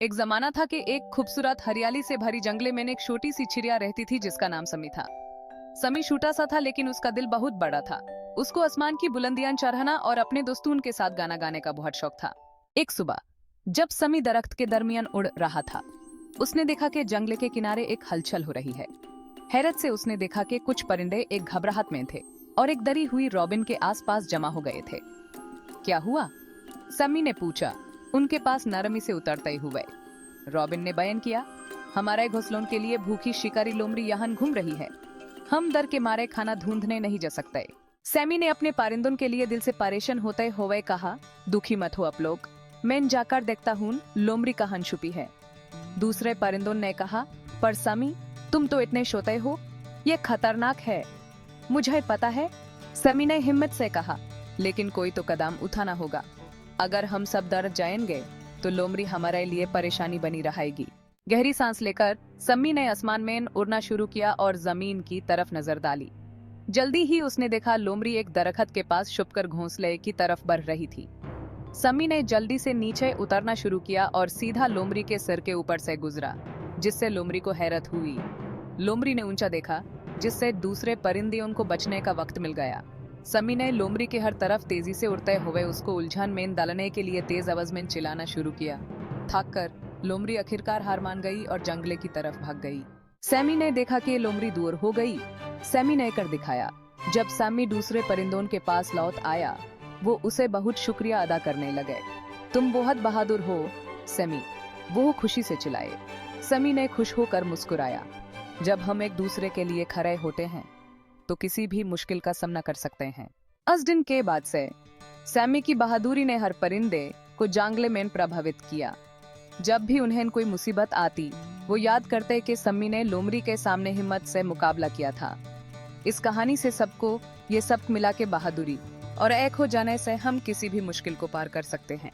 एक जमाना था कि एक खूबसूरत हरियाली से भरी जंगले में एक छोटी सी चिड़िया रहती थी जिसका नाम समी था। समी छोटा सा था लेकिन उसका दिल बहुत बड़ा था। उसको आसमान की बुलंदियां चढ़ना और अपने दोस्तों के साथ गाना गाने का बहुत शौक था। एक सुबह जब समी दरख्त के दरमियान उड़ रहा था, उसने देखा कि जंगल के किनारे एक हलचल हो रही है। हैरत से उसने देखा कि कुछ परिंदे एक घबराहट में थे और एक डरी हुई रॉबिन के आसपास जमा हो गए थे। क्या हुआ? समी ने पूछा, उनके पास नरमी से उतरते हुए। रॉबिन ने बयान किया, हमारे घोंसलों के लिए भूखी शिकारी लोमड़ी यहाँ घूम रही है। हम डर के मारे खाना ढूंढने नहीं जा सकते। सैमी ने अपने परिंदों के लिए दिल से परेशान होते हुए कहा, दुखी मत हो आप लोग, मैं जाकर देखता हूँ लोमड़ी कहाँ छुपी है। दूसरे परिंदों ने कहा, पर समी, तुम तो इतने सोते हो, ये खतरनाक है। मुझे पता है, समी ने हिम्मत से कहा, लेकिन कोई तो कदम उठाना होगा। अगर हम सब डर जाएंगे तो लोमड़ी हमारे लिए परेशानी बनी रहेगी। गहरी सांस लेकर समी ने आसमान में उड़ना शुरू किया और जमीन की तरफ नजर डाली। जल्दी ही उसने देखा लोमड़ी एक दरख्त के पास छुपकर घोंसले की तरफ बढ़ रही थी। समी ने जल्दी से नीचे उतरना शुरू किया और सीधा लोमड़ी के सिर के ऊपर से गुजरा, जिससे लोमड़ी को हैरत हुई। लोमड़ी ने ऊंचा देखा, जिससे दूसरे परिंदों को बचने का वक्त मिल गया। समी ने लोमड़ी के हर तरफ तेजी से उड़ते हुए उसको उलझन में डालने के लिए तेज आवाज में चिल्लाना शुरू किया। थक कर लोमड़ी आखिरकार हार मान गई और जंगले की तरफ भाग गई। सैमी ने देखा कि लोमड़ी दूर हो गई। सैमी ने कर दिखाया। जब सैमी दूसरे परिंदों के पास लौट आया, वो उसे बहुत शुक्रिया अदा करने लगे। तुम बहुत बहादुर हो सैमी, वो खुशी से चिल्लाए। सैमी ने खुश होकर मुस्कुराया। जब हम एक दूसरे के लिए खड़े होते हैं तो किसी भी मुश्किल का सामना कर सकते हैं। उस दिन के बाद से सैमी की बहादुरी ने हर परिंदे को जंगले में प्रभावित किया। जब भी उन्हें कोई मुसीबत आती, वो याद करते कि समी ने लोमड़ी के सामने हिम्मत से मुकाबला किया था। इस कहानी से सबको ये सब मिला के बहादुरी और एक हो जाने से हम किसी भी मुश्किल को पार कर सकते हैं।